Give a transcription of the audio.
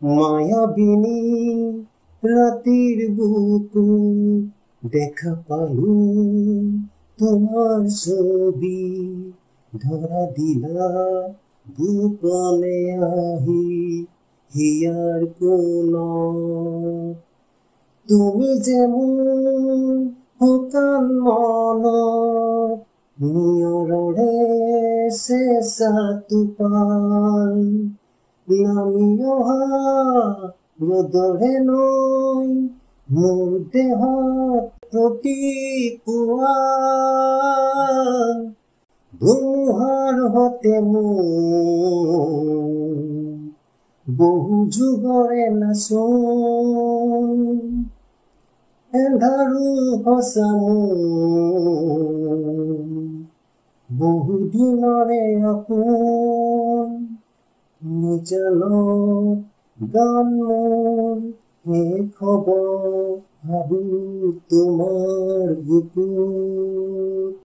মায়াবিনী ৰাতেৰ বুকু দেখা পালু তোমাৰ ছবি ধৰা দিলা বুকলে আহি হিয়াৰ কোন তুমি যেমন শুকান মনত নিয়ৰৰে চেঁচা টোপাল নামি অহা ৰ'দৰে নৈ মোৰ দেহত প্ৰতিপুৱা ধুমুহাৰ হতে মোৰ বহু যুগৰে নাচোন এন্ধাৰো সঁচা মোৰ বহু দিনৰে আপোন নিজানত গান মোৰ শেষ হ'ব ভাবো তোমাৰ বুকুত।